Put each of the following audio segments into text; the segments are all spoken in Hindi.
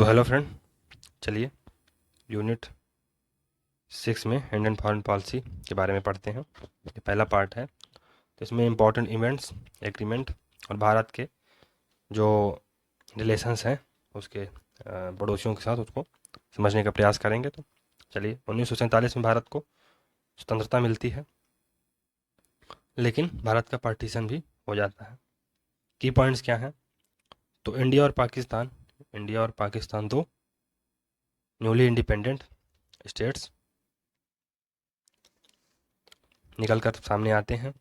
तो हेलो फ्रेंड, चलिए यूनिट 6 में इंडियन फॉरेन पॉलिसी के बारे में पढ़ते हैं। ये पहला पार्ट है। तो इसमें इम्पोर्टेंट इवेंट्स, एग्रीमेंट और भारत के जो रिलेशंस हैं उसके पड़ोसियों के साथ उसको समझने का प्रयास करेंगे। तो चलिए, 1947 में भारत को स्वतंत्रता मिलती है, लेकिन भारत का पार्टीशन भी हो जाता है। की पॉइंट्स क्या हैं? तो इंडिया और पाकिस्तान दो न्यूली इंडिपेंडेंट स्टेट्स निकल कर सामने आते हैं,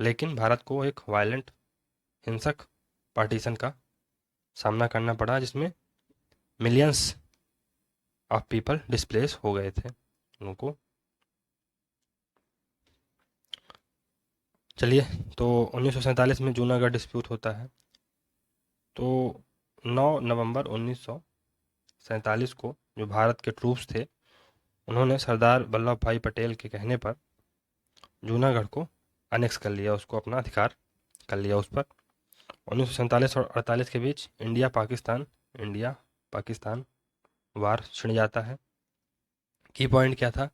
लेकिन भारत को एक वायलेंट, हिंसक पार्टीशन का सामना करना पड़ा, जिसमें मिलियंस ऑफ पीपल डिस्प्लेस हो गए थे उनको। चलिए, तो 1947 में जूनागढ़ डिस्प्यूट होता है। तो 9 नवंबर 1947 को जो भारत के ट्रूप्स थे, उन्होंने सरदार वल्लभ भाई पटेल के कहने पर जूनागढ़ को अनेक्स कर लिया, उसको अपना अधिकार कर लिया उस पर। 1947 और 48 के बीच इंडिया पाकिस्तान वार छिड़ जाता है। की पॉइंट क्या था?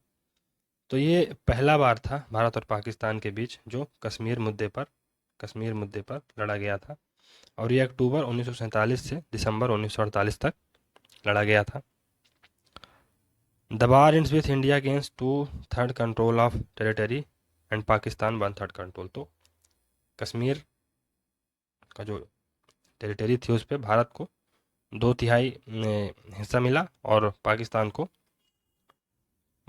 तो ये पहला बार था भारत और पाकिस्तान के बीच जो कश्मीर मुद्दे पर लड़ा गया था, और ये अक्टूबर 1947 से दिसंबर 1948 तक लड़ा गया था। The war ends with India gains 2/3 control of territory and Pakistan 1/3 control. तो कश्मीर का जो टेरिटरी थी उस पर भारत को 2/3 हिस्सा मिला और पाकिस्तान को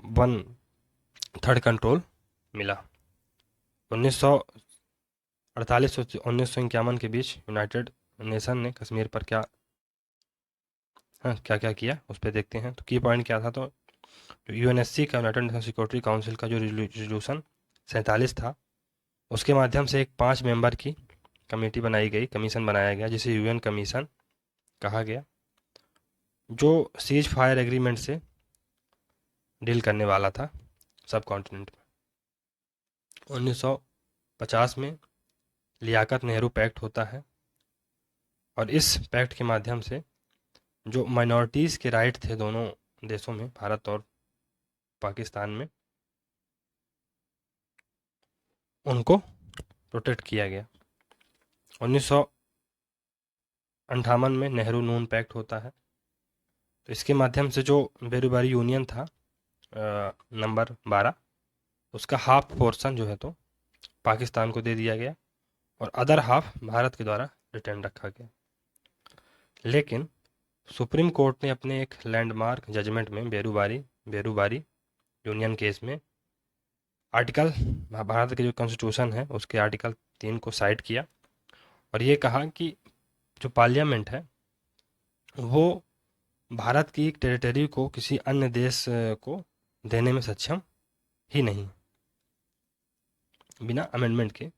1/3 कंट्रोल मिला। 1948 से 1951 के बीच यूनाइटेड नेशन ने कश्मीर पर क्या क्या किया उस पर देखते हैं। तो की पॉइंट क्या था? तो यूएनएससी का, यूनाइटेड नेशन सिक्योरिटी काउंसिल का जो रिजोल्यूशन 47 था, उसके माध्यम से एक 5 मेंबर की कमीशन बनाया गया, जिसे यूएन कमीशन कहा गया, जो सीज फायर एग्रीमेंट से डील करने वाला था सब कॉन्टिनेंट में। 1950 में लियाकत नेहरू पैक्ट होता है, और इस पैक्ट के माध्यम से जो माइनॉरिटीज़ के राइट थे दोनों देशों में, भारत और पाकिस्तान में, उनको प्रोटेक्ट किया गया। 1958 में नेहरू नून पैक्ट होता है। तो इसके माध्यम से जो बेरूबारी यूनियन था नंबर 12, उसका हाफ पोर्शन जो है तो पाकिस्तान को दे दिया गया, और अदर हाफ भारत के द्वारा रिटर्न रखा गया। लेकिन सुप्रीम कोर्ट ने अपने एक लैंडमार्क जजमेंट में बेरूबारी यूनियन केस में भारत के जो कॉन्स्टिट्यूशन है उसके आर्टिकल 3 को साइड किया, और ये कहा कि जो पार्लियामेंट है वो भारत की टेरिटरी को किसी अन्य देश को देने में सक्षम ही नहीं, बिना अमेंडमेंट के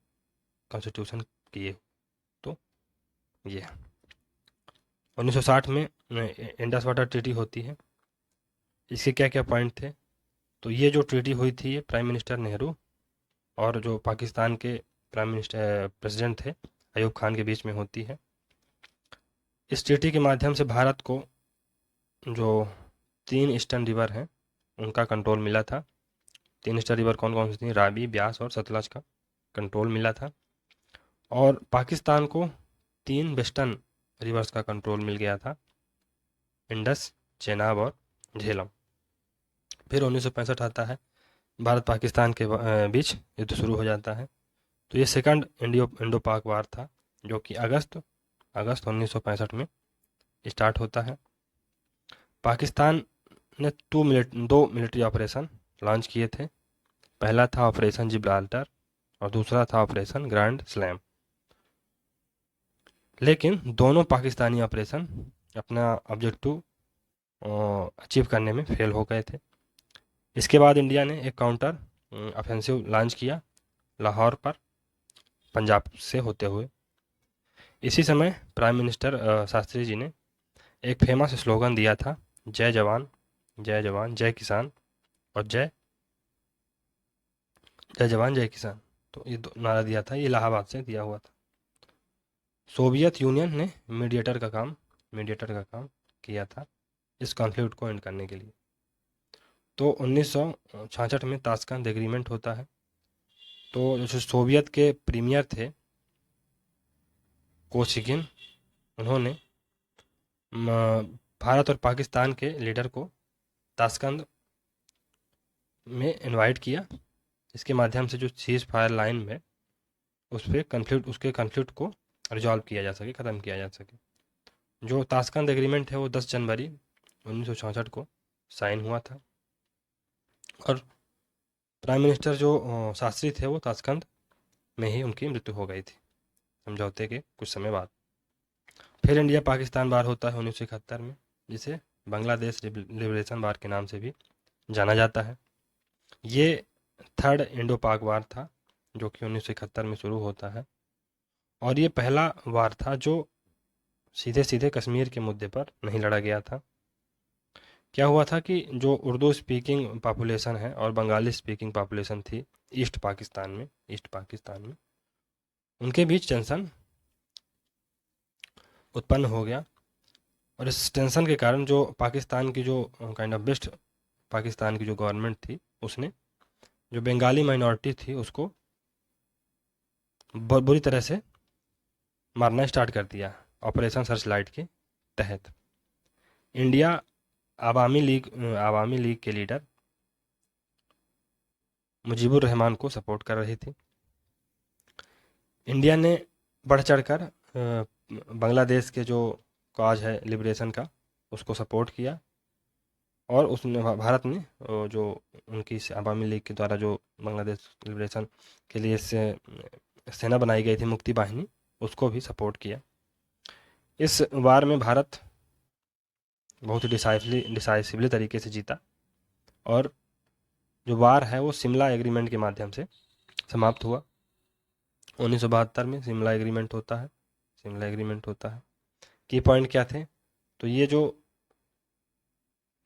कॉन्स्टिट्यूशन किए। तो ये 1960 में इंडस वाटर ट्रीटी होती है। इसके क्या क्या पॉइंट थे? तो ये जो ट्रीटी हुई थी, ये प्राइम मिनिस्टर नेहरू और जो पाकिस्तान के प्रेसिडेंट थे अयूब खान के बीच में होती है। इस ट्रीटी के माध्यम से भारत को जो 3 ईस्टर्न रिवर हैं उनका कंट्रोल मिला था। 3 ईस्टर्न रिवर कौन कौन सी थी? रावी, ब्यास और सतलज का कंट्रोल मिला था। और पाकिस्तान को 3 वेस्टर्न रिवर्स का कंट्रोल मिल गया था, इंडस, चेनाब और झेलम। फिर 1965 आता है, भारत पाकिस्तान के बीच युद्ध शुरू हो जाता है। तो ये सेकंड इंडो पाक वार था, जो कि अगस्त 1965 में स्टार्ट होता है। पाकिस्तान ने 2 मिलिट्री ऑपरेशन लॉन्च किए थे। पहला था ऑपरेशन जिब्राल्टर और दूसरा था ऑपरेशन ग्रैंड स्लैम। लेकिन दोनों पाकिस्तानी ऑपरेशन अपना ऑब्जेक्टिव अचीव करने में फेल हो गए थे। इसके बाद इंडिया ने एक काउंटर ऑफेंसिव लॉन्च किया लाहौर पर, पंजाब से होते हुए। इसी समय प्राइम मिनिस्टर शास्त्री जी ने एक फेमस स्लोगन दिया था, जय जवान जय किसान और जय जवान जय किसान। तो ये नारा दिया था, ये इलाहाबाद से दिया हुआ था। सोवियत यूनियन ने मीडिएटर का काम किया था। इस कॉन्फ्लिक्ट को एंड करने के लिए। तो 1966 में ताशकंद एग्रीमेंट होता है। तो जो सोवियत के प्रीमियर थे कोसिगिन, उन्होंने भारत और पाकिस्तान के लीडर को ताशकंद में इनवाइट किया। इसके माध्यम से जो सीज फायर लाइन में उसके कन्फ्लिक्ट को रिजॉल्व किया जा सके, ख़त्म किया जा सके। जो ताशकंद एग्रीमेंट है वो 10 जनवरी 1966 को साइन हुआ था। और प्राइम मिनिस्टर जो शास्त्री थे वो ताशकंद में ही उनकी मृत्यु हो गई थी समझौते के कुछ समय बाद। फिर इंडिया पाकिस्तान वार होता है 1971 में, जिसे बांग्लादेश लिबरेशन वार के नाम से भी जाना जाता है। ये थर्ड इंडो पाक वार था जो कि 1971 में शुरू होता है, और ये पहला वार था जो सीधे सीधे कश्मीर के मुद्दे पर नहीं लड़ा गया था। क्या हुआ था कि जो उर्दू स्पीकिंग पॉपुलेशन है और बंगाली स्पीकिंग पॉपुलेशन थी ईस्ट पाकिस्तान में उनके बीच टेंशन उत्पन्न हो गया। और इस टेंशन के कारण जो पाकिस्तान की जो काइंड ऑफ बेस्ट पाकिस्तान की जो गवर्नमेंट थी, उसने जो बंगाली माइनॉरिटी थी उसको बुरी तरह से मारना स्टार्ट कर दिया ऑपरेशन सर्चलाइट के तहत। इंडिया आवामी लीग के लीडर मुजीबुर रहमान को सपोर्ट कर रही थी। इंडिया ने बढ़ चढ़कर बांग्लादेश के जो काज है लिबरेशन का उसको सपोर्ट किया, और उसने भारत ने जो उनकी आवामी लीग के द्वारा जो बांग्लादेश लिबरेशन के लिए सेना बनाई गई थी मुक्ति बाहिनी, उसको भी सपोर्ट किया। इस वार में भारत बहुत ही डिसाइसिवली तरीके से जीता, और जो वार है वो शिमला एग्रीमेंट के माध्यम से समाप्त हुआ। 1972 में शिमला एग्रीमेंट होता है। की पॉइंट क्या थे? तो ये जो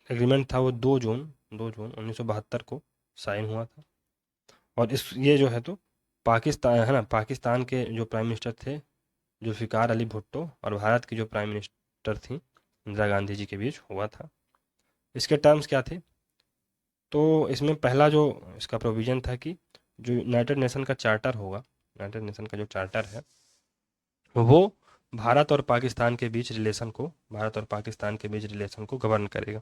एग्रीमेंट था वो 2 जून 1972 को साइन हुआ था। और ये जो है तो पाकिस्तान के जो प्राइम मिनिस्टर थे जुल्फ़िकार अली भुट्टो और भारत की जो प्राइम मिनिस्टर थी इंदिरा गांधी जी के बीच हुआ था। इसके टर्म्स क्या थे? तो इसमें पहला जो इसका प्रोविज़न था कि जो यूनाइटेड नेशन का चार्टर होगा, यूनाइटेड नेशन का जो चार्टर है वो भारत और पाकिस्तान के बीच रिलेशन को गवर्न करेगा।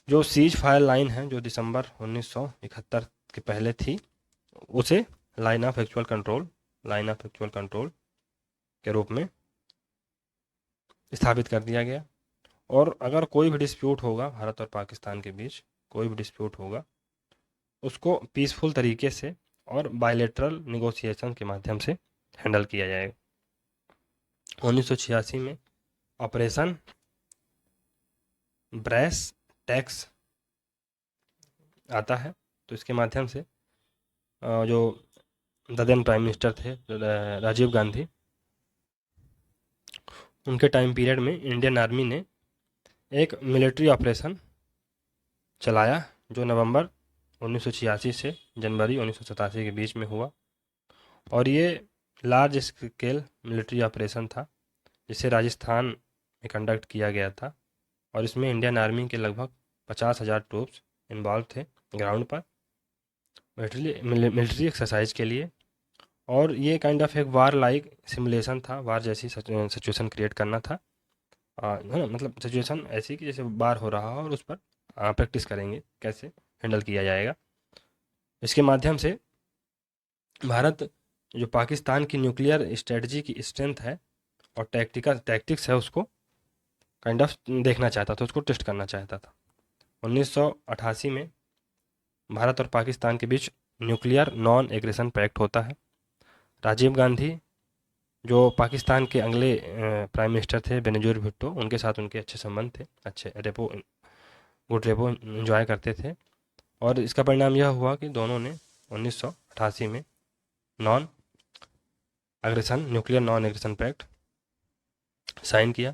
जो सीज फायर लाइन है जो दिसंबर 1971 के पहले थी, उसे लाइन ऑफ एक्चुअल कंट्रोल के रूप में स्थापित कर दिया गया। और अगर कोई भी डिस्प्यूट होगा भारत और पाकिस्तान के बीच, उसको पीसफुल तरीके से और बायलैटरल नेगोशिएशन के माध्यम से हैंडल किया जाएगा। 1986 में ऑपरेशन ब्रेस टैक्स आता है। तो इसके माध्यम से जो देन प्राइम मिनिस्टर थे राजीव गांधी, उनके टाइम पीरियड में इंडियन आर्मी ने एक मिलिट्री ऑपरेशन चलाया जो नवंबर 1986 से जनवरी 1987 के बीच में हुआ। और ये लार्ज स्केल मिलिट्री ऑपरेशन था जिसे राजस्थान में कंडक्ट किया गया था, और इसमें इंडियन आर्मी के लगभग 50,000 ट्रूप्स इन्वॉल्व थे ग्राउंड पर मिलिट्री एक्सरसाइज के लिए। और ये काइंड ऑफ एक वार लाइक सिमुलेशन था, वार जैसी सिचुएशन क्रिएट करना था, है ना, मतलब सिचुएशन ऐसी कि जैसे वार हो रहा हो और उस पर प्रैक्टिस करेंगे कैसे हैंडल किया जाएगा। इसके माध्यम से भारत जो पाकिस्तान की न्यूक्लियर स्ट्रेटजी की स्ट्रेंथ है और टैक्टिक्स है उसको काइंड ऑफ देखना चाहता था, उसको टेस्ट करना चाहता था। 1988 में भारत और पाकिस्तान के बीच न्यूक्लियर नॉन एग्रेशन पैक्ट होता है। राजीव गांधी जो पाकिस्तान के अगले प्राइम मिनिस्टर थे बेनजीर भुट्टो, उनके साथ उनके अच्छे संबंध थे, अच्छे गुड रेपो एंजॉय करते थे। और इसका परिणाम यह हुआ कि दोनों ने 1988 में nuclear non aggression pact sign किया।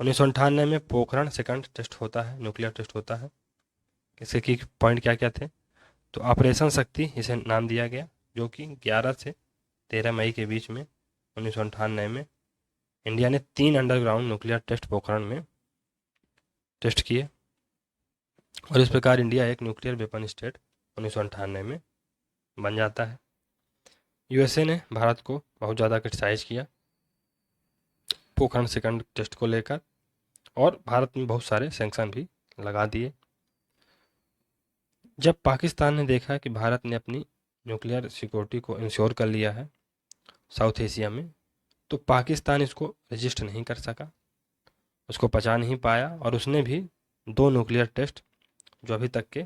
1998 में पोखरण सेकंड टेस्ट होता है, न्यूक्लियर टेस्ट होता है। इसके की पॉइंट क्या क्या थे? तो ऑपरेशन शक्ति इसे नाम दिया गया, जो कि 11 से 13 मई के बीच में 1998 में इंडिया ने 3 अंडरग्राउंड न्यूक्लियर टेस्ट पोखरण में टेस्ट किए और इस प्रकार इंडिया एक न्यूक्लियर वेपन स्टेट 1998 में बन जाता है। यूएसए ने भारत को बहुत ज़्यादा क्रिटिसाइज किया पोखरण सेकंड टेस्ट को लेकर और भारत में बहुत सारे सैंक्शन भी लगा दिए। जब पाकिस्तान ने देखा कि भारत ने अपनी न्यूक्लियर सिक्योरिटी को इंश्योर कर लिया है साउथ एशिया में, तो पाकिस्तान इसको रजिस्ट नहीं कर सका, उसको पचा नहीं पाया और उसने भी 2 न्यूक्लियर टेस्ट जो अभी तक के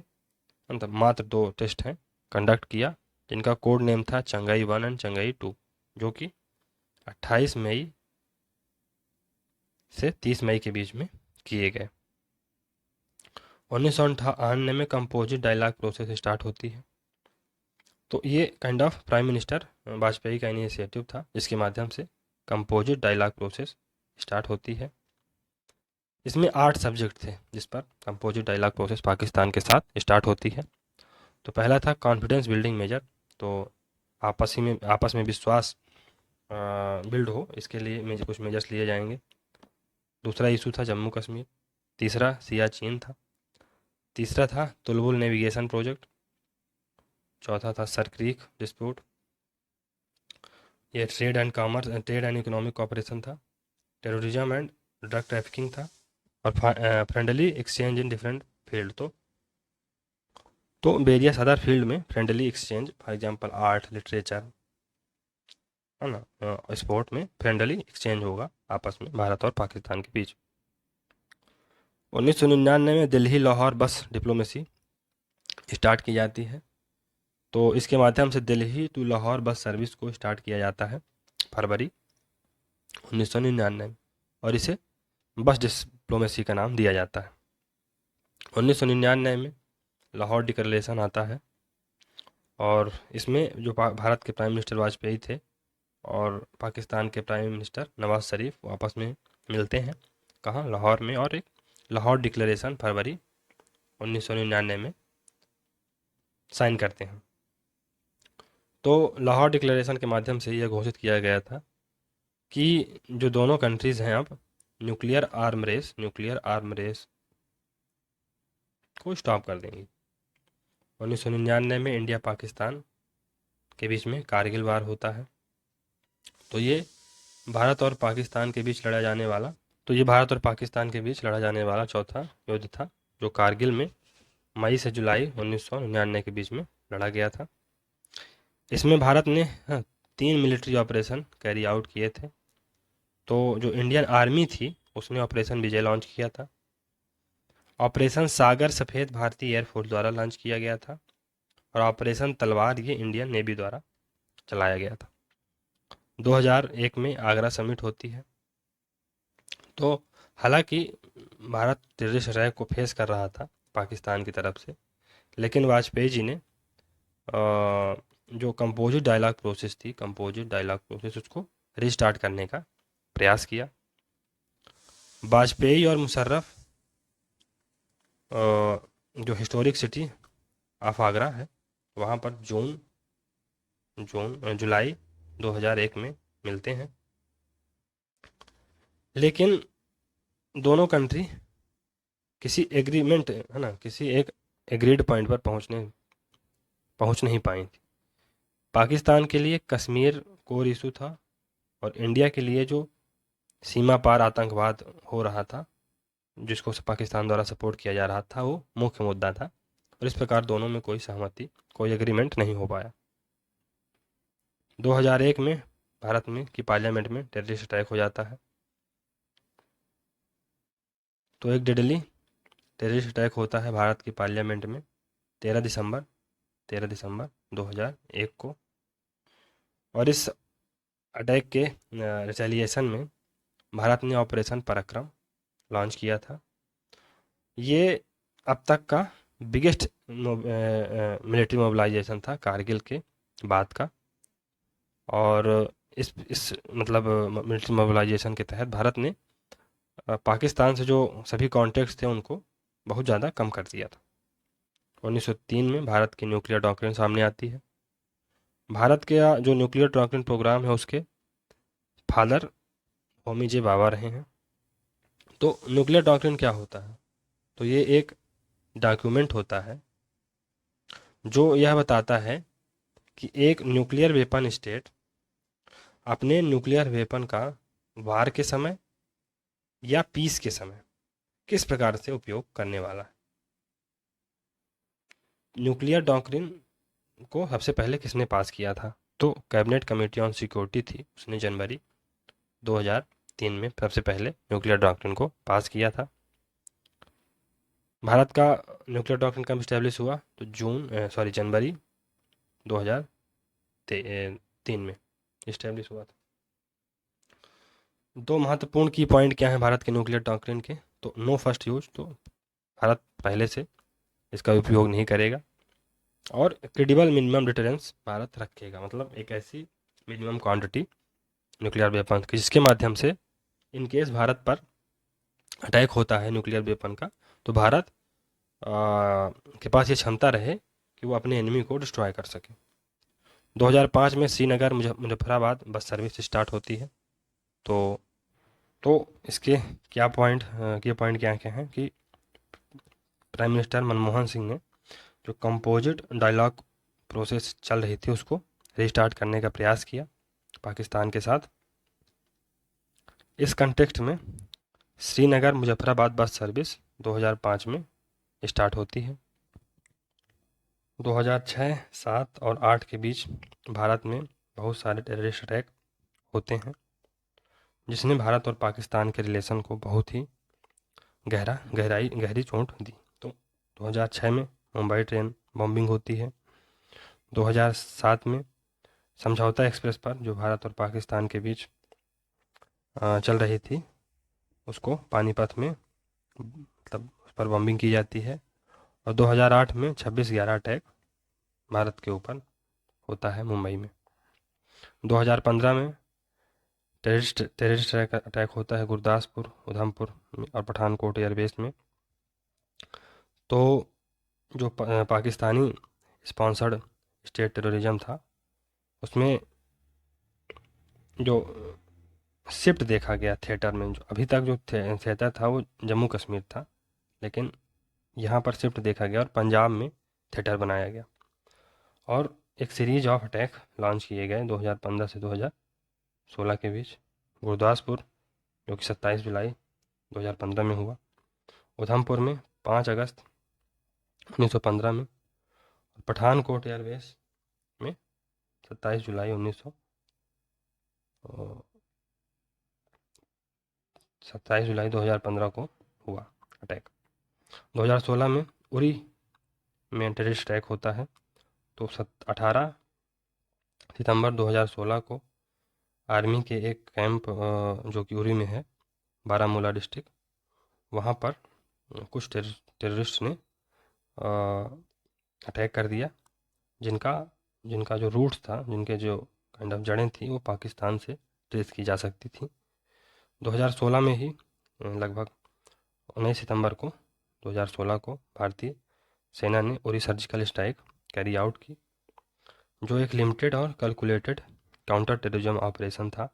मतलब मात्र 2 टेस्ट हैं कंडक्ट किया, जिनका कोड नेम था चंगाई 1 एंड चंगाई 2, जो कि 28 मई से 30 मई के बीच में किए गए। 1998 में कंपोजिट डायलॉग प्रोसेस स्टार्ट होती है। तो ये kind of prime minister Vajpayee का इनिशिएटिव था, जिसके माध्यम से कंपोजिट डायलॉग प्रोसेस स्टार्ट होती है। इसमें 8 सब्जेक्ट थे जिस पर कंपोजिट डायलॉग प्रोसेस पाकिस्तान के साथ स्टार्ट होती है। तो पहला था कॉन्फिडेंस बिल्डिंग मेजर, तो आपस में विश्वास बिल्ड हो, इसके लिए कुछ मेजर्स लिए जाएंगे। दूसरा इशू था जम्मू कश्मीर। तीसरा सियाचिन था। तीसरा था तुलबुल नेविगेशन प्रोजेक्ट। चौथा था सर क्रीक डिस्प्यूट, ये ट्रेड एंड इकोनॉमिक कोऑपरेशन था। टेररिज्म एंड ड्रग ट्रैफिकिंग था और friendly exchange in different field. तो वेरियस अदर फील्ड में friendly exchange, for example art, literature, है ना, स्पोर्ट में फ्रेंडली एक्सचेंज होगा आपस में भारत और पाकिस्तान के बीच। 1999 में दिल्ली लाहौर बस डिप्लोमेसी स्टार्ट की जाती है। तो इसके माध्यम से Delhi to Lahore bus service को स्टार्ट किया जाता है फरवरी 1999 में, और इसे बस डिप्लोमेसी का नाम दिया जाता है। 1999 में लाहौर डिक्लेरेशन आता है और इसमें जो भारत के प्राइम मिनिस्टर वाजपेयी थे और पाकिस्तान के प्राइम मिनिस्टर नवाज शरीफ वो आपस में मिलते हैं, कहाँ, लाहौर में, और एक लाहौर डिक्लेरेशन फरवरी 1999 में साइन करते हैं। तो लाहौर डिक्लेरेशन के माध्यम से यह घोषित किया गया था कि जो दोनों कंट्रीज़ हैं अब न्यूक्लियर आर्म रेस को स्टॉप कर देंगी। 1999 में इंडिया पाकिस्तान के बीच में कारगिल वार होता है। तो ये भारत और पाकिस्तान के बीच लड़ा जाने वाला चौथा युद्ध था, जो कारगिल में मई से जुलाई 1999 के बीच में लड़ा गया था। इसमें भारत ने 3 मिलिट्री ऑपरेशन कैरी आउट किए थे। तो जो इंडियन आर्मी थी उसने ऑपरेशन विजय लॉन्च किया था। ऑपरेशन सागर सफ़ेद भारतीय एयरफोर्स द्वारा लॉन्च किया गया था और ऑपरेशन तलवार ये इंडियन नेवी द्वारा चलाया गया था। 2001 में आगरा समिट होती है। तो हालांकि भारत टेररिस्ट अटैक को फेस कर रहा था पाकिस्तान की तरफ से, लेकिन वाजपेयी जी ने जो कंपोजिट डायलॉग प्रोसेस उसको रिस्टार्ट करने का प्रयास किया। वाजपेयी और मुशर्रफ जो हिस्टोरिक सिटी ऑफ आगरा है वहाँ पर जुलाई 2001 में मिलते हैं, लेकिन दोनों कंट्री किसी एग्रीमेंट, है ना, किसी एक एग्रीड पॉइंट पर पहुंच नहीं पाई थी। पाकिस्तान के लिए कश्मीर कोर इशू था और इंडिया के लिए जो सीमा पार आतंकवाद हो रहा था जिसको पाकिस्तान द्वारा सपोर्ट किया जा रहा था वो मुख्य मुद्दा था, और इस प्रकार दोनों में कोई एग्रीमेंट नहीं हो पाया। 2001 में भारत में की पार्लियामेंट में टेररिस्ट अटैक हो जाता है। तो एक डेडली टेररिस्ट अटैक होता है भारत की पार्लियामेंट में 13 दिसंबर 2001 को, और इस अटैक के रिटेलिएशन में भारत ने ऑपरेशन पराक्रम लॉन्च किया था। ये अब तक का बिगेस्ट मिलिट्री मोबिलाइजेशन था कारगिल के बाद का, और इस मतलब मिलिट्री मोबिलाइजेशन के तहत भारत ने पाकिस्तान से जो सभी कॉन्टैक्ट्स थे उनको बहुत ज़्यादा कम कर दिया था। 1903 में भारत की न्यूक्लियर डॉक्ट्रिन सामने आती है। भारत के जो न्यूक्लियर डॉक्ट्रिन प्रोग्राम है उसके फादर होमी जे बाबा रहे हैं। तो न्यूक्लियर डॉक्ट्रिन क्या होता है? तो ये एक डॉक्यूमेंट होता है जो यह बताता है कि एक न्यूक्लियर वेपन स्टेट अपने न्यूक्लियर वेपन का वार के समय या पीस के समय किस प्रकार से उपयोग करने वाला है। न्यूक्लियर डॉक्ट्रिन को सबसे पहले किसने पास किया था? तो कैबिनेट कमेटी ऑन सिक्योरिटी थी, उसने जनवरी 2003 में सबसे पहले न्यूक्लियर डॉक्ट्रिन को पास किया था। भारत का न्यूक्लियर डॉक्ट्रिन कब स्टैब्लिश हुआ? तो जनवरी 2003 में स्टैब्लिश हुआ था। दो महत्वपूर्ण की पॉइंट क्या है भारत के न्यूक्लियर डॉक्ट्रिन के? तो नो फर्स्ट यूज, तो भारत पहले से इसका उपयोग नहीं करेगा, और क्रेडिबल मिनिमम डिटरेंस भारत रखेगा, मतलब एक ऐसी मिनिमम क्वांटिटी न्यूक्लियर वेपन की जिसके माध्यम से इन केस भारत पर अटैक होता है न्यूक्लियर वेपन का, तो भारत के पास ये क्षमता रहे कि वो अपने एनिमी को डिस्ट्रॉय कर सके। 2005 में Srinagar Muzaffarabad bus service start होती है। तो इसके क्या पॉइंट क्या क्या हैं कि प्राइम मिनिस्टर मनमोहन सिंह ने जो कंपोजिट डायलॉग प्रोसेस चल रही थी उसको रिस्टार्ट करने का प्रयास किया पाकिस्तान के साथ। इस कंटेक्स्ट में श्रीनगर मुजफ्फराबाद बस सर्विस 2005 में स्टार्ट होती है। 2006, 7 और 8 के बीच भारत में बहुत सारे टेररिस्ट अटैक होते हैं जिसने भारत और पाकिस्तान के रिलेशन को बहुत ही गहरी चोट दी। तो 2006 में मुंबई ट्रेन बॉम्बिंग होती है। 2007 में समझौता एक्सप्रेस पर जो भारत और पाकिस्तान के बीच चल रही थी उसको पानीपत में मतलब उस पर बॉम्बिंग की जाती है। और 2008 में 26/11 अटैक भारत के ऊपर होता है मुंबई में। 2015 में टेररिस्ट अटैक होता है गुरदासपुर, उधमपुर और पठानकोट एयरबेस में। तो जो पाकिस्तानी स्पॉन्सर्ड स्टेट टेररिज्म था उसमें जो शिफ्ट देखा गया थिएटर में, जो अभी तक जो थिएटर था वो जम्मू कश्मीर था, लेकिन यहाँ पर शिफ्ट देखा गया और पंजाब में थिएटर बनाया गया। और एक सीरीज ऑफ अटैक लॉन्च किए गए 2015 से 2016 के बीच। गुरदासपुर जो कि 27 जुलाई 2015 में हुआ, उधमपुर में 5 अगस्त 1915 में, और पठानकोट एयरबेस में 27 जुलाई 2015 को हुआ अटैक। 2016 में उरी में टेररिस्ट अटैक होता है। तो 18 सितंबर 2016 को आर्मी के एक कैंप जो कि उरी में है, बारामूला डिस्ट्रिक्ट, वहाँ पर कुछ टेररिस्ट ने अटैक कर दिया जिनका जिनका जो रूट्स था, जिनके जो काइंड ऑफ जड़ें थी वो पाकिस्तान से ट्रेस की जा सकती थी। 2016 में ही लगभग 19 सितंबर को 2016 को भारतीय सेना ने Uri surgical strike carry out की, जो एक लिमिटेड और कैलकुलेटेड काउंटर टेररिज्म ऑपरेशन था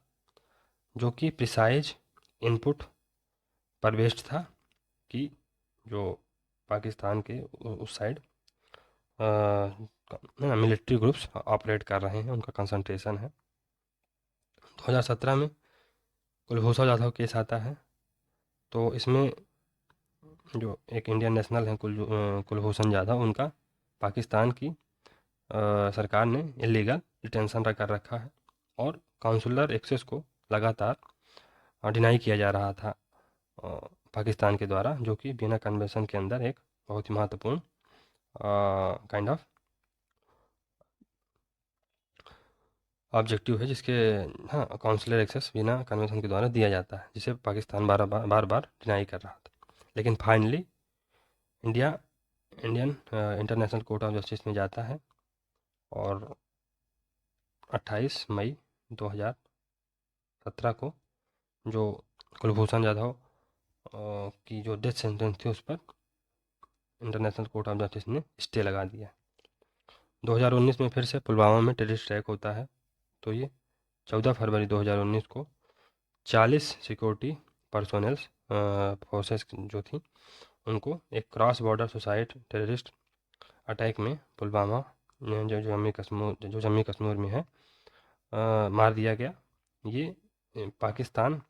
जो कि प्रिसाइज इनपुट पर बेस्ड था कि जो पाकिस्तान के उस साइड मिलिट्री ग्रुप्स ऑपरेट कर रहे हैं, उनका कंसंट्रेशन है। 2017 में कुलभूषण जाधव केस आता है। तो इसमें जो एक इंडियन नेशनल हैं कुलभूषण जाधव, उनका पाकिस्तान की सरकार ने इलीगल डिटेंशन कर रखा है और काउंसुलर एक्सेस को लगातार डिनाई किया जा रहा था पाकिस्तान के द्वारा, जो कि वियना कन्वेंशन के अंदर एक बहुत ही महत्वपूर्ण काइंड ऑफ ऑब्जेक्टिव है जिसके काउंसुलर एक्सेस वियना कन्वेंशन के द्वारा दिया जाता है, जिसे पाकिस्तान बार बार डिनाई कर रहा था। लेकिन finally Indian international court of justice में जाता है और 28 मई 2017 को जो कुलभूषण जाधव की जो डेथ सेंटेंस थी उस पर इंटरनेशनल कोर्ट ऑफ जस्टिस ने स्टे लगा दिया। 2019 में फिर से पुलवामा में टेररिस्ट अटैक होता है। तो ये 14 फरवरी 2019 को 40 सिक्योरिटी पर्सोनल्स फोर्सेस जो थी उनको एक cross border suicide terrorist attack में पुलवामा जो जम्मू कश्मीर में है मार दिया गया। ये पाकिस्तान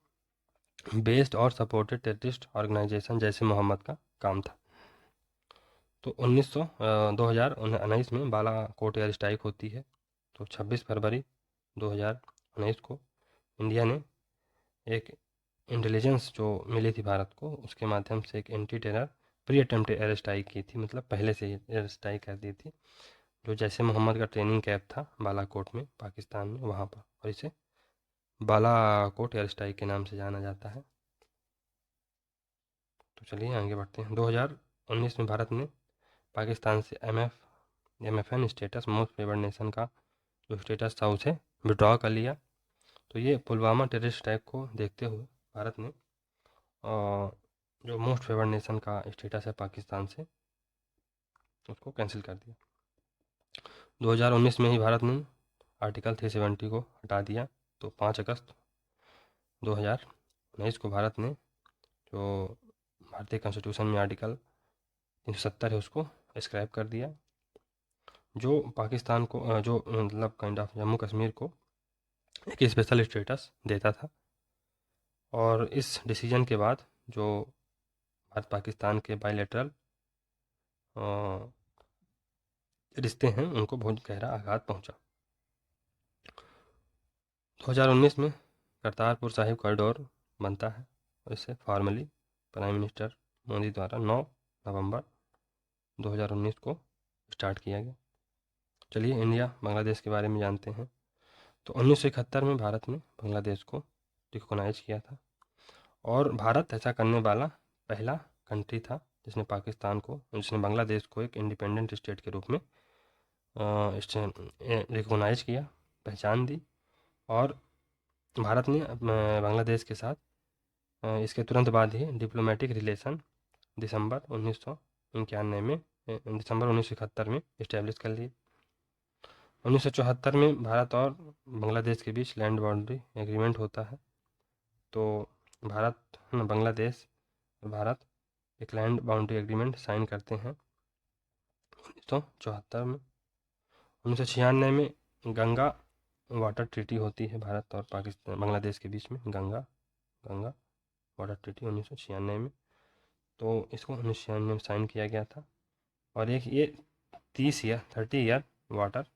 बेस्ड और सपोर्टेड टेररिस्ट ऑर्गेनाइजेशन जैसे मोहम्मद का काम था। तो 2019 में बालाकोट एयर स्ट्राइक होती है। तो 26 फरवरी 2019 को इंडिया ने एक इंटेलिजेंस जो मिली थी भारत को, उसके माध्यम से एक anti terror pre attempt air strike की थी, मतलब पहले से ही एयर स्ट्राइक कर दी थी, जो जैसे मोहम्मद का ट्रेनिंग कैंप था बालाकोट में पाकिस्तान में, वहाँ पर, और इसे बालाकोट एयर स्ट्राइक के नाम से जाना जाता है। तो चलिए आगे बढ़ते हैं। 2019 में भारत ने पाकिस्तान से MFN status, most favoured nation का जो स्टेटस था उसे विड्रॉ कर लिया। तो ये पुलवामा टेररिस्ट अटैक को देखते हुए भारत ने जो मोस्ट फेवर्ड नेशन का स्टेटस है पाकिस्तान से, उसको कैंसिल कर दिया। 2019 में ही भारत ने आर्टिकल 370 को हटा दिया। तो 5 अगस्त 2019 को भारत ने जो भारतीय कॉन्स्टिट्यूशन में आर्टिकल 370 है उसको स्क्रैप कर दिया, जो पाकिस्तान को जो मतलब काइंड ऑफ जम्मू कश्मीर को एक स्पेशल स्टेटस देता था। और इस डिसीजन के बाद जो भारत पाकिस्तान के बायलैटरल रिश्ते हैं उनको बहुत गहरा आघात पहुंचा। 2019 में करतारपुर साहिब कॉरिडोर बनता है और इसे फॉर्मली प्राइम मिनिस्टर मोदी द्वारा 9 नवंबर 2019 को स्टार्ट किया गया। चलिए इंडिया बांग्लादेश के बारे में जानते हैं। तो 1971 में भारत ने बांग्लादेश को रिकॉग्नाइज किया था, और भारत ऐसा करने वाला पहला कंट्री था जिसने बांग्लादेश को एक इंडिपेंडेंट स्टेट के रूप में रिकॉग्नाइज किया, पहचान दी। और भारत ने बांग्लादेश के साथ इसके तुरंत बाद ही डिप्लोमेटिक रिलेशन दिसंबर 1971 में इस्टेब्लिश कर लिए। 1974 में भारत और बांग्लादेश के बीच लैंड बाउंड्री एग्रीमेंट होता है। तो बांग्लादेश और भारत एक लैंड बाउंड्री एग्रीमेंट साइन करते हैं 1974 में। 1996 में गंगा वाटर ट्रीटी होती है भारत और बांग्लादेश के बीच में, गंगा वाटर ट्रीटी 1996 में। तो इसको 1996 में साइन किया गया था। और एक ये 30 ईयर वाटर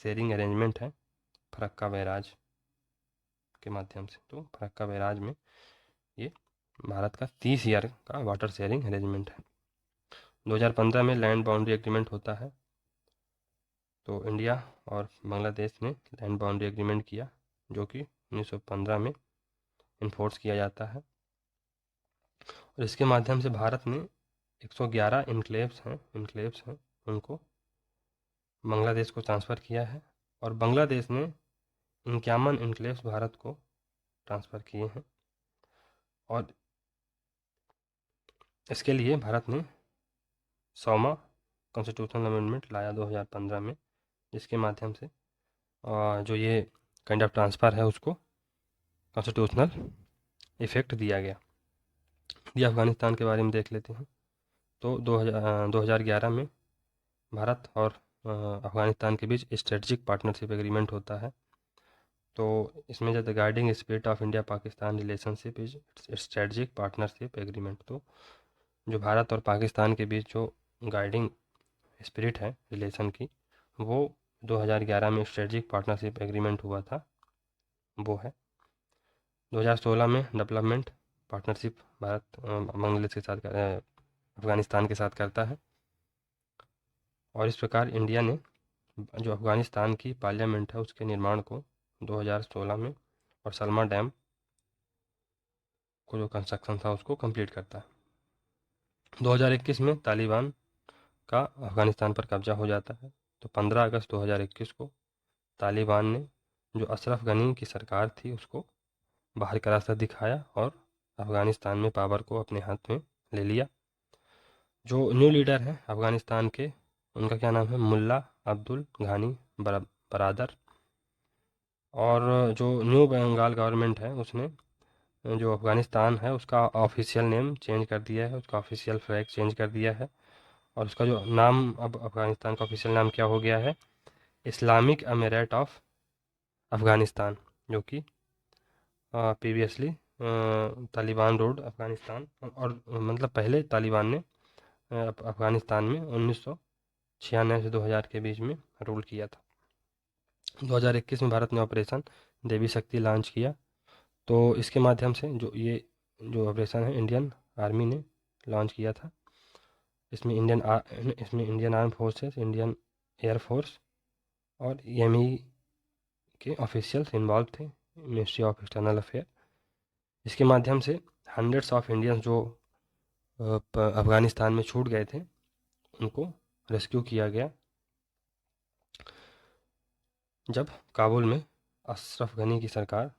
शेयरिंग अरेंजमेंट है फरक्का बैराज के माध्यम से। तो फरक्का बैराज में ये भारत का 30 ईयर का वाटर शेयरिंग अरेंजमेंट है। 2015 में लैंड बाउंड्री एग्रीमेंट होता है। तो इंडिया और बांग्लादेश ने लैंड बाउंड्री एग्रीमेंट किया, जो कि 1915 में इन्फोर्स किया जाता है। और इसके माध्यम से भारत ने 111 इनक्लेव्स हैं उनको बांग्लादेश को ट्रांसफ़र किया है, और बांग्लादेश ने 51 इनक्लेव्स भारत को ट्रांसफ़र किए हैं। और इसके लिए भारत ने 100वां कॉन्स्टिट्यूशनल अमेंडमेंट लाया 2015 में, जिसके माध्यम से जो ये काइंड ऑफ ट्रांसफ़र है उसको कॉन्स्टिट्यूशनल इफ़ेक्ट दिया गया। ये अफ़गानिस्तान के बारे में देख लेते हैं। तो 2011 में भारत और अफ़गानिस्तान के बीच स्ट्रेटजिक पार्टनरशिप एग्रीमेंट होता है। तो इसमें जो the guiding spirit of India Pakistan relationship is strategic partnership agreement. तो जो भारत और पाकिस्तान के बीच जो गाइडिंग स्पिरिट है रिलेशन की, वो 2011 में स्ट्रेटजिक पार्टनरशिप एग्रीमेंट हुआ था, वो है। 2016 में डेवलपमेंट पार्टनरशिप भारत बांग्लादेश के साथ अफ़गानिस्तान के साथ करता है। और इस प्रकार इंडिया ने जो अफ़गानिस्तान की पार्लियामेंट है उसके निर्माण को 2016 में, और सलमा डैम को जो कंस्ट्रक्शन था उसको कंप्लीट करता है। 2021 में तालिबान का अफ़गानिस्तान पर कब्जा हो जाता है। तो 15 अगस्त 2021 को तालिबान ने जो अशरफ गनी की सरकार थी उसको बाहर का रास्ता दिखाया और अफ़गानिस्तान में पावर को अपने हाथ में ले लिया। जो न्यू लीडर हैं अफ़गानिस्तान के, उनका क्या नाम है, मुल्ला अब्दुल घानी बरादर। और जो न्यू बंगाल गवर्नमेंट है उसने जो अफ़गानिस्तान है उसका ऑफिशियल नेम चेंज कर दिया है, उसका ऑफिशियल फ्लैग चेंज कर दिया है, और उसका जो नाम अब अफ़गानिस्तान का ऑफिशियल नाम क्या हो गया है, इस्लामिक अमीरात ऑफ अफ़गानिस्तान, जो कि प्रीवियसली तालिबान रूल्ड अफ़गानिस्तान, और मतलब पहले तालिबान ने अफ़गानिस्तान में 1996 से 2000 के बीच में रूल किया था। 2021 में भारत ने ऑपरेशन देवी शक्ति लॉन्च किया। तो इसके माध्यम से जो ऑपरेशन है इंडियन आर्मी ने लॉन्च किया था। इसमें Indian arm forces, Indian air force और ईएमई के ऑफिशियल्स इन्वॉल्व थे, मिनिस्ट्री ऑफ एक्सटर्नल अफेयर। इसके माध्यम से हंड्रेड्स ऑफ इंडियंस जो अफ़गानिस्तान में छूट गए थे उनको रेस्क्यू किया गया, जब काबुल में अशरफ गनी की सरकार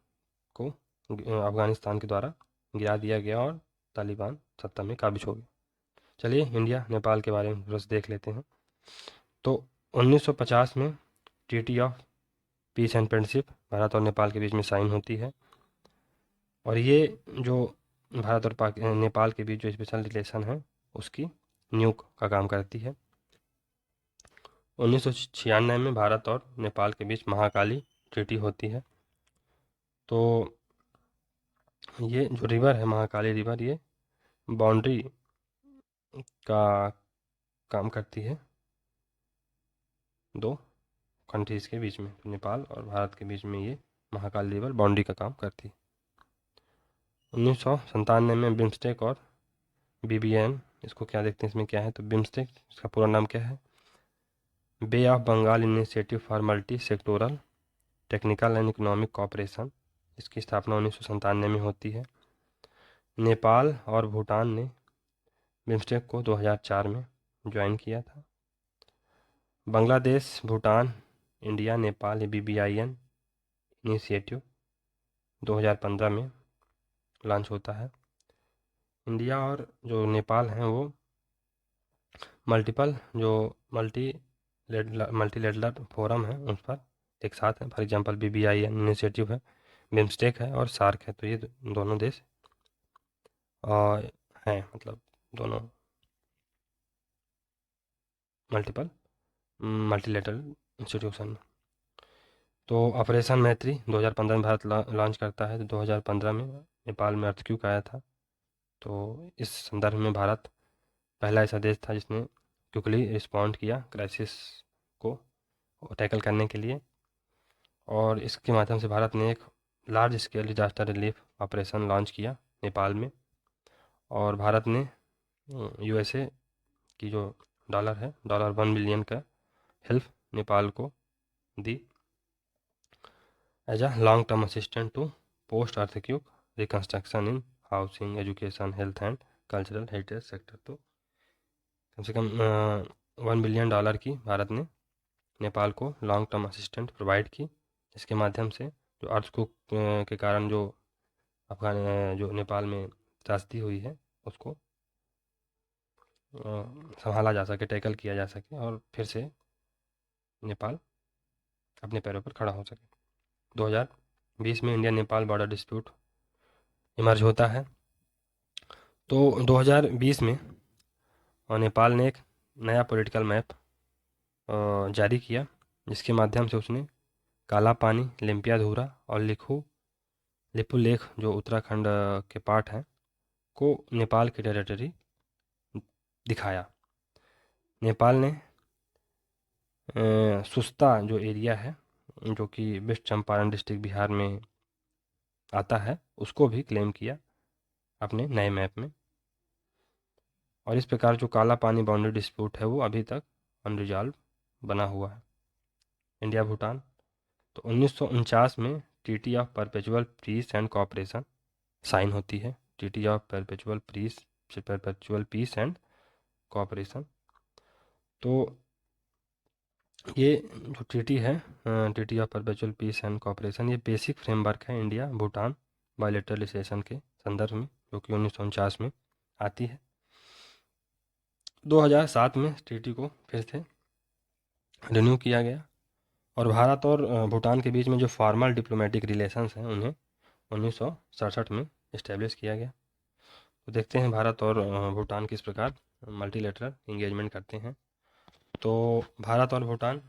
को अफ़गानिस्तान के द्वारा गिरा दिया गया और तालिबान सत्ता में काबिज हो गए। चलिए इंडिया नेपाल के बारे में बस देख लेते हैं। तो 1950 में treaty of peace and friendship Bharat और नेपाल के बीच में साइन होती है, और ये जो भारत और नेपाल के बीच जो स्पेशल रिलेशन है उसकी नींव का काम करती है। 1996 में भारत और नेपाल के बीच महाकाली ट्रीटी होती है। तो ये जो रिवर है महाकाली रिवर, ये बाउंड्री का काम करती है दो कंट्रीज़ के बीच में, तो नेपाल और भारत के बीच में ये महाकाली रिवर बाउंड्री का काम करती है। 1997 में बिम्स्टेक और बीबीएन, इसको क्या देखते हैं इसमें क्या है, तो बिम्स्टेक इसका पूरा नाम क्या है, bay of Bengal initiative for multi sectoral technical and economic cooperation. इसकी स्थापना 1997 में होती है। नेपाल और भूटान ने बिम्स्टेक को 2004 में ज्वाइन किया था। Bangladesh, Bhutan, India, Nepal BBIN initiative 2015 में लॉन्च होता है। इंडिया और जो नेपाल हैं वो मल्टीलेटरल फोरम है उन पर एक साथ है। फॉर एग्जांपल BBIN इनिशिएटिव है, बिम्स्टेक है और सार्क है। तो ये दोनों देश हैं, मतलब दोनों मल्टीलेटरल इंस्टीट्यूशन। तो ऑपरेशन मैत्री 2015 में भारत लॉन्च करता है। तो 2015 में नेपाल में अर्थक्वेक आया था। तो इस संदर्भ में भारत पहला ऐसा देश था जिसने क्विकली रिस्पॉन्ड किया क्राइसिस को टैकल करने के लिए, और इसके माध्यम से भारत ने एक large scale disaster relief operation launch किया नेपाल में। और भारत ने USA की जो डॉलर है, $1 बिलियन का हेल्प नेपाल को दी as a long term assistant to post earthquake reconstruction in housing, education, health and cultural heritage sector. तो कम से कम $1 बिलियन की भारत ने नेपाल को लॉन्ग टर्म असिस्टेंट प्रोवाइड की, जिसके माध्यम से जो अर्थक्वेक के कारण जो नेपाल में त्रासदी हुई है उसको संभाला जा सके, टैकल किया जा सके और फिर से नेपाल अपने पैरों पर खड़ा हो सके। 2020 में India Nepal border dispute emerge होता है। तो 2020 में नेपाल ने एक नया पॉलिटिकल मैप जारी किया, जिसके माध्यम से उसने काला पानी, लिम्पियाधुरा और लिपुलेख जो उत्तराखंड के पार्ट हैं को नेपाल की टेरिटरी दिखाया। नेपाल ने सुस्ता जो एरिया है, जो कि वेस्ट चंपारण डिस्ट्रिक्ट बिहार में आता है, उसको भी क्लेम किया अपने नए मैप में। और इस प्रकार जो काला पानी बाउंड्री डिस्प्यूट है वो अभी तक अनरिजॉल्व बना हुआ है। इंडिया भूटान, तो 1949 में treaty of perpetual peace and cooperation sign होती है। Treaty of perpetual peace and cooperation. तो ये जो ट्रीटी है, treaty of perpetual peace and cooperation, ये बेसिक फ्रेमवर्क है इंडिया भूटान बायलैटरल रिलेशन के संदर्भ में, जो कि 1949 में आती है। 2007 में ट्रीटी को फिर से रिन्यू किया गया, और भारत और भूटान के बीच में जो फॉर्मल डिप्लोमेटिक रिलेशंस हैं उन्हें 1967 में इस्टेब्लिश किया गया। तो देखते हैं भारत और भूटान किस प्रकार मल्टीलेटरल इंगेजमेंट करते हैं। तो भारत और भूटान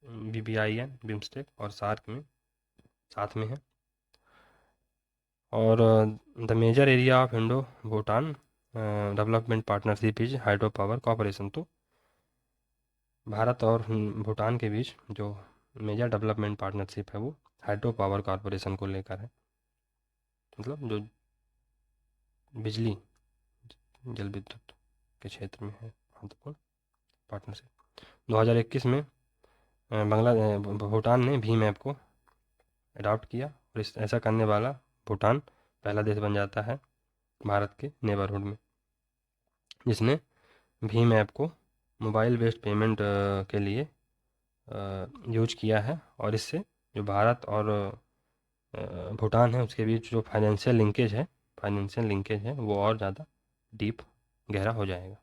BBIN, बिम्स्टेक और सार्क में साथ में है। और the major area of Indo Bhutan development partnership is hydro power cooperation. तो भारत और भूटान के बीच जो मेजर डेवलपमेंट पार्टनरशिप है वो हाइड्रो पावर कॉरपोरेशन को लेकर है, मतलब जो बिजली जल विद्युत के क्षेत्र में है महत्वपूर्ण पार्टनरशिप। 2021 में भूटान ने भीम ऐप को अडॉप्ट किया और ऐसा करने वाला भूटान पहला देश बन जाता है भारत के नेबरहुड में, जिसने भीम ऐप को मोबाइल बेस्ड पेमेंट के लिए यूज किया है। और इससे जो भारत और भूटान है उसके बीच जो फाइनेंशियल लिंकेज है वो और ज़्यादा डीप गहरा हो जाएगा।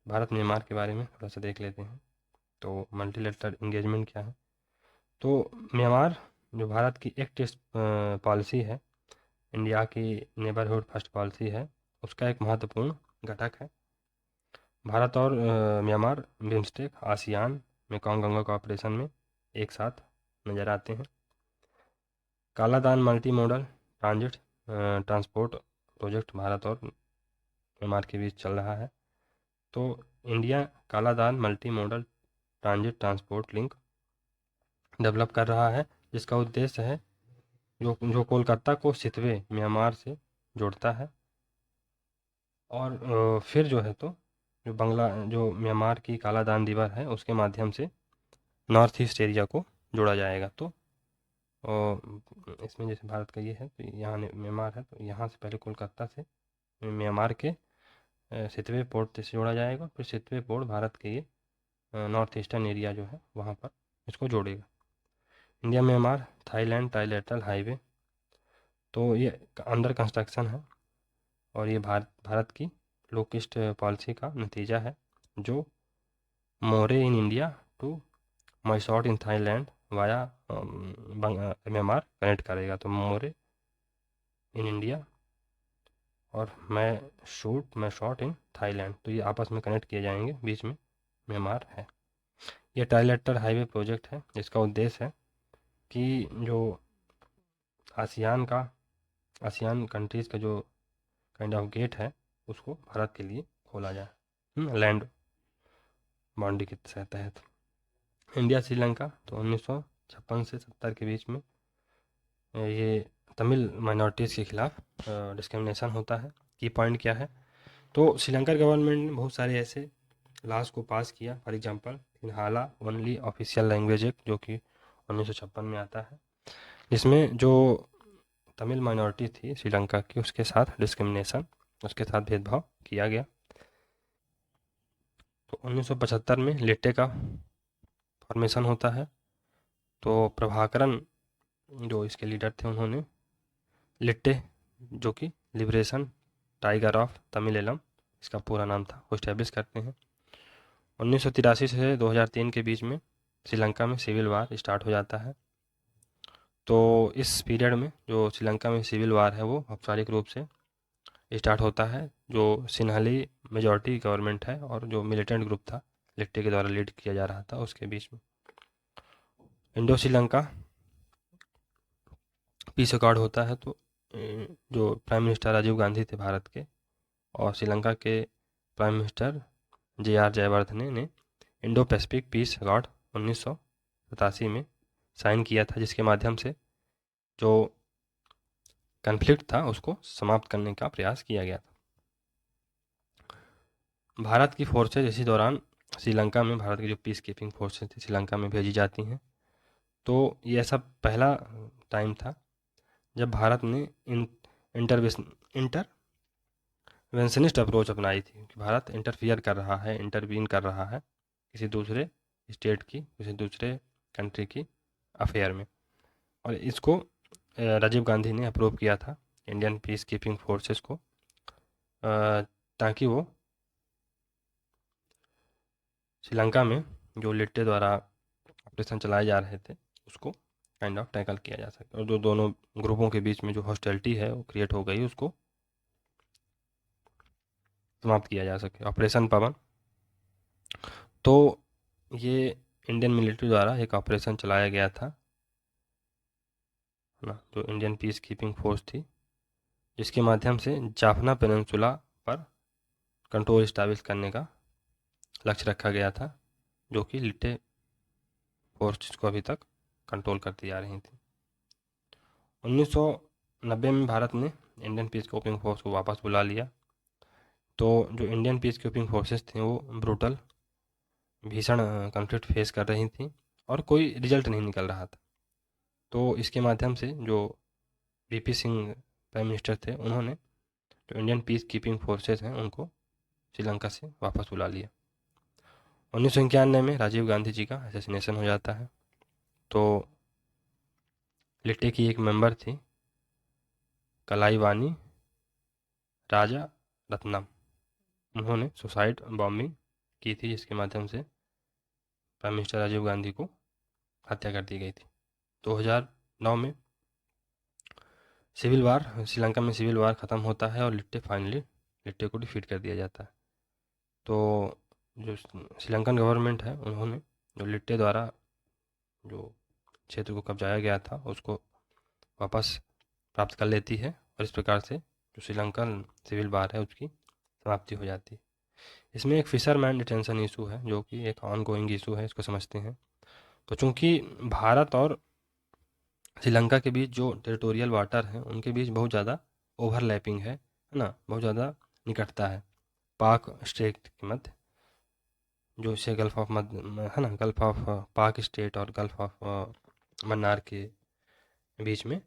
भारत म्यांमार के बारे में थोड़ा सा देख लेते हैं। तो मल्टीलेटरल इंगेजमेंट क्या है। तो म्यांमार जो भारत की एक टेस्ट पॉलिसी है, इंडिया की नेबरहुड फर्स्ट पॉलिसी है, उसका एक महत्वपूर्ण घटक है। भारत और Myanmar BIMSTEC, ASEAN, Mekong Ganga cooperation में एक साथ नज़र आते हैं। Kaladan multi modal transport project Bharat और म्यांमार के बीच चल रहा है। तो India Kaladan multi modal transport link develop कर रहा है, जिसका उद्देश्य है जो कोलकाता को सितवे म्यांमार से जोड़ता है। और फिर जो है तो जो म्यांमार की कालादान रिवर है उसके माध्यम से नॉर्थ ईस्ट एरिया को जोड़ा जाएगा। तो इसमें जैसे भारत का ये है तो यहाँ म्यांमार है, तो यहाँ से पहले कोलकाता से म्यांमार के सितवे पोर्ट से जोड़ा जाएगा, फिर सितवे पोर्ट भारत के ये नॉर्थ ईस्टर्न एरिया जो है वहाँ पर इसको जोड़ेगा। India Myanmar Thailand trilateral highway, तो ये अंडर कंस्ट्रक्शन है और ये भारत की लोकेस्ट पॉलिसी का नतीजा है, जो Moreh in India to Mae Sot in Thailand via Myanmar connect करेगा। तो मोरे इन इंडिया और मैसॉट इन थाईलैंड, तो ये आपस में कनेक्ट किए जाएंगे, बीच में म्यांमार है। ये ट्राइलेटरल हाईवे प्रोजेक्ट है, जिसका उद्देश्य है कि जो आसियान कंट्रीज़ का जो काइंड ऑफ गेट है उसको भारत के लिए खोला जाए लैंड बाउंड्री के तहत। इंडिया श्रीलंका, तो 1956 से 70 के बीच में ये तमिल माइनॉरिटीज़ के खिलाफ डिस्क्रिमिनेशन होता है। की पॉइंट क्या है, तो श्रीलंका गवर्नमेंट ने बहुत सारे ऐसे लॉज को पास किया। For example Sinhala only official language act, जो कि 1956 में आता है, जिसमें जो तमिल माइनॉरिटी थी श्रीलंका की उसके साथ डिस्क्रिमिनेशन, उसके साथ भेदभाव किया गया। तो 1975 में लिट्टे का फॉर्मेशन होता है। तो प्रभाकरन जो इसके लीडर थे उन्होंने लिट्टे, जो कि लिबरेशन टाइगर ऑफ तमिलेलम इसका पूरा नाम था, वो इस्टेब्लिश करते हैं। 1983 से 2003 के बीच में श्रीलंका में सिविल वार स्टार्ट हो जाता है। तो इस पीरियड में जो श्रीलंका में सिविल वार है वो औपचारिक रूप से स्टार्ट होता है। जो सिन्हली मेजॉरिटी गवर्नमेंट है और जो मिलिटेंट ग्रुप था लिट्टे के द्वारा लीड किया जा रहा था उसके बीच में इंडो श्रीलंका पीस अकॉर्ड होता है। तो जो प्राइम मिनिस्टर राजीव गांधी थे भारत के, और श्रीलंका के प्राइम मिनिस्टर JR जयवर्धने ने इंडो पैसिफिक पीस अकॉर्ड 1987 में साइन किया था, जिसके माध्यम से जो कन्फ्लिक्ट था उसको समाप्त करने का प्रयास किया गया था। भारत की फोर्सेज इसी दौरान श्रीलंका में, भारत की जो पीस कीपिंग फोर्सेज थी श्रीलंका में भेजी जाती हैं। तो ये ऐसा पहला टाइम था जब भारत ने इंटरवेंशनिस्ट अप्रोच अपनाई थी कि भारत इंटरफियर कर रहा है, इंटरवीन कर रहा है किसी दूसरे स्टेट की, किसी दूसरे कंट्री की अफेयर में। और इसको राजीव गांधी ने अप्रूव किया था इंडियन पीस कीपिंग फोर्सेस को, ताकि वो श्रीलंका में जो लिट्टे द्वारा ऑपरेशन चलाए जा रहे थे उसको काइंड ऑफ टैकल किया जा सके और जो दोनों ग्रुपों के बीच में जो हॉस्टिलिटी है वो क्रिएट हो गई उसको समाप्त किया जा सके। ऑपरेशन पवन, तो ये इंडियन मिलिट्री द्वारा एक ऑपरेशन चलाया गया था ना, जो इंडियन पीस कीपिंग फोर्स थी, जिसके माध्यम से जाफना पेनिनसुला पर कंट्रोल इस्टाब्लिश करने का लक्ष्य रखा गया था, जो कि लिट्टे फोर्स को अभी तक कंट्रोल करती जा रही थी। 1990 में भारत ने इंडियन पीस कीपिंग फोर्स को वापस बुला लिया। तो जो इंडियन पीस कीपिंग फोर्सेस थी वो ब्रूटल भीषण कॉन्फ्लिक्ट फेस कर रही थी और कोई रिजल्ट नहीं निकल रहा था। तो इसके माध्यम से जो वीपी सिंह प्राइम मिनिस्टर थे, उन्होंने जो इंडियन पीस कीपिंग फोर्सेस हैं उनको श्रीलंका से वापस बुला लिया। 1991 में राजीव गांधी जी का असैसिनेशन हो जाता है। तो लिट्टे की एक मेंबर थी कलाईवानी राजा रत्नम, उन्होंने सुसाइड बॉम्बिंग की थी, जिसके माध्यम से प्राइम मिनिस्टर राजीव गांधी को हत्या कर दी गई थी। 2009 में सिविल वार, श्रीलंका में सिविल वार ख़त्म होता है और लिट्टे को डिफीट कर दिया जाता है। तो जो श्रीलंकन गवर्नमेंट है, उन्होंने जो लिट्टे द्वारा जो क्षेत्र को कब्जाया गया था उसको वापस प्राप्त कर लेती है और इस प्रकार से जो श्रीलंकन सिविल वार है उसकी समाप्ति हो जाती है। इसमें एक फिशरमैन डिटेंशन इशू है जो कि एक ऑन गोइंग इशू है, इसको समझते हैं। तो चूंकि भारत और श्रीलंका के बीच जो टेरिटोरियल वाटर है उनके बीच बहुत ज़्यादा ओवरलैपिंग है ना, बहुत ज़्यादा निकटता है पाक स्टेट के मध्य, जो इसे गल्फ ऑफ है ना, गल्फ ऑफ पाक स्टेट और गल्फ ऑफ मन्नार के बीच में।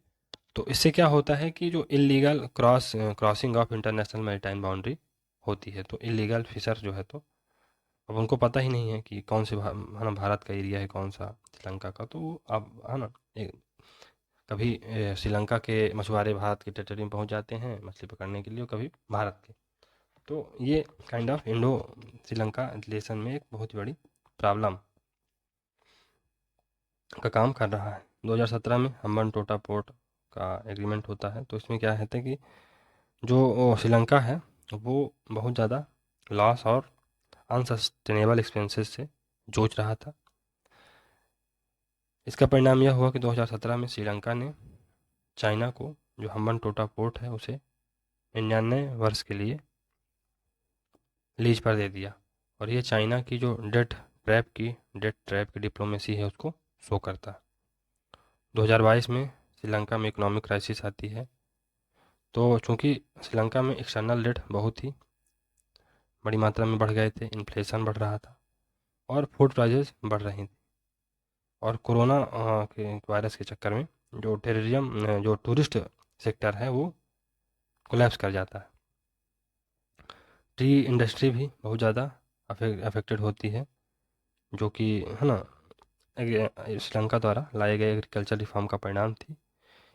तो इससे क्या होता है कि जो illegal crossing of international maritime boundary होती है, तो इलीगल फिशर जो है, तो अब उनको पता ही नहीं है कि कौन से है ना भारत का एरिया है, कौन सा श्रीलंका का। तो अब है ना कभी श्रीलंका के मछुआरे भारत के टेरिटरी में पहुंच जाते हैं मछली पकड़ने के लिए, और कभी भारत के। तो ये kind of Indo Sri Lanka relation में एक बहुत बड़ी प्रॉब्लम का काम कर रहा है। 2017 में हम्बनटोटा पोर्ट का एग्रीमेंट होता है। तो इसमें क्या है कि जो श्रीलंका है वो बहुत ज़्यादा लॉस और अनसस्टेनेबल एक्सपेंसेस से जूझ रहा था। इसका परिणाम यह हुआ कि 2017 में श्रीलंका ने चाइना को जो हम्बनटोटा पोर्ट है उसे 99 वर्ष के लिए लीज पर दे दिया, और ये चाइना की जो डेट ट्रैप की डिप्लोमेसी है उसको शो करता है। 2022 में श्रीलंका में इकोनॉमिक क्राइसिस आती है। तो चूंकि श्रीलंका में एक्सटर्नल डेट बहुत ही बड़ी मात्रा में बढ़ गए थे, इन्फ्लेशन बढ़ रहा था और फूड प्राइसेस बढ़ रही थी, और कोरोना के वायरस के चक्कर में जो जो टूरिस्ट सेक्टर है वो कोलैप्स कर जाता है। टी इंडस्ट्री भी बहुत ज़्यादा अफेक्टेड होती है, जो कि है ना श्रीलंका द्वारा लाए गए एग्रीकल्चर रिफॉर्म का परिणाम थी।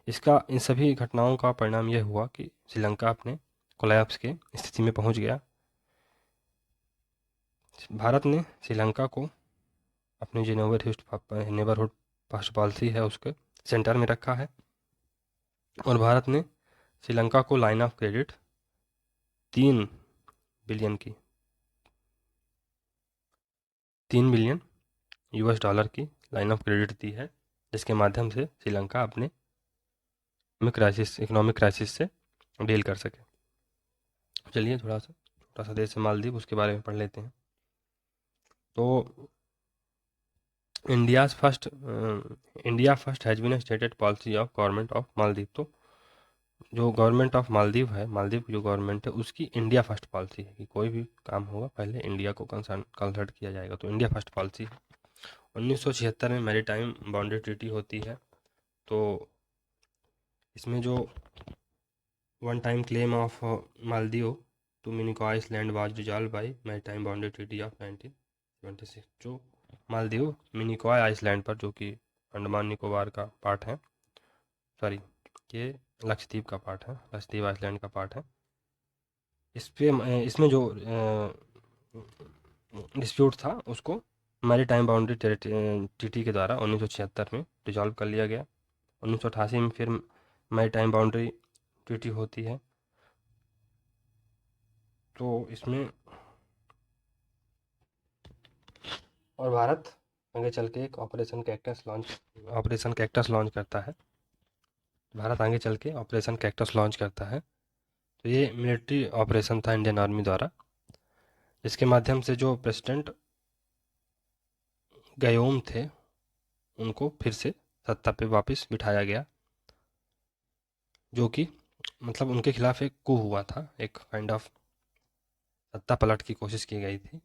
इन सभी घटनाओं का परिणाम यह हुआ कि श्रीलंका अपने कोलैप्स के स्थिति में पहुंच गया। भारत ने श्रीलंका को अपनी जो नेबरहुड फर्स्ट पॉलिसी है उसके सेंटर में रखा है, और भारत ने श्रीलंका को लाइन ऑफ क्रेडिट 3 बिलियन की 3 बिलियन यूएस डॉलर की लाइन ऑफ क्रेडिट दी है, जिसके माध्यम से श्रीलंका अपने इकोनॉमिक क्राइसिस से डील कर सके। चलिए थोड़ा सा छोटा सा देश है मालदीव, उसके बारे में पढ़ लेते हैं। तो India first has been stated policy of government of Maldives. तो जो गवर्नमेंट ऑफ मालदीव है, मालदीव की जो गवर्नमेंट है उसकी इंडिया फर्स्ट पॉलिसी है कि कोई भी काम होगा पहले इंडिया को कंसल्ट किया जाएगा। तो इंडिया फर्स्ट पॉलिसी है। 1976 में मैरीटाइम बाउंड्री ट्रीटी होती है। तो इसमें जो one time claim of Maldives to Minicoy island was resolved by maritime boundary treaty of 1976। जो मालदीव मिनिकॉय आइसलैंड पर, जो कि अंडमान निकोबार का पार्ट है, सॉरी ये लक्षद्वीप का पार्ट है, लक्षद्वीप आइसलैंड का पार्ट है, इसमें जो डिस्प्यूट था उसको मैरी टाइम बाउंड्री टीटी के द्वारा 1976 में डिसॉल्व कर लिया गया। 1988 में फिर मैरी टाइम बाउंड्री टीटी होती है। तो इसमें और भारत आगे चल के एक ऑपरेशन कैक्टस लॉन्च करता है। भारत आगे चल के ऑपरेशन कैक्टस लॉन्च करता है। तो ये मिलिट्री ऑपरेशन था इंडियन आर्मी द्वारा, जिसके माध्यम से जो प्रेसिडेंट गयोम थे उनको फिर से सत्ता पे वापस बिठाया गया, जो कि मतलब उनके खिलाफ एक coup हुआ था, एक काइंड ऑफ सत्ता पलट की कोशिश की गई थी।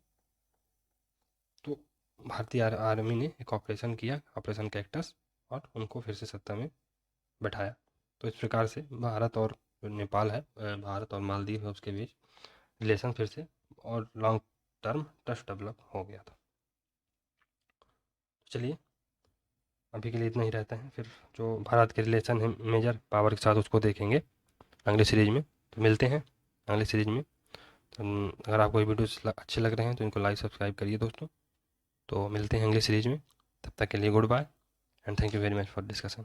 तो भारतीय आर्मी ने एक ऑपरेशन किया, ऑपरेशन कैक्टस, और उनको फिर से सत्ता में बैठाया। तो इस प्रकार से भारत और जो नेपाल है, भारत और मालदीव है, उसके बीच रिलेशन फिर से और लॉन्ग टर्म ट्रस्ट डेवलप हो गया था। चलिए अभी के लिए इतना ही रहता है, फिर जो भारत के रिलेशन है मेजर पावर के साथ उसको देखेंगे अगले सीरीज में। तो मिलते हैं अगले सीरीज में। तो अगर आपको ये वीडियोस अच्छे लग रहे हैं तो इनको लाइक सब्सक्राइब करिए दोस्तों। तो मिलते हैं अगले सीरीज में, तब तक के लिए goodbye and thank you very much for discussion.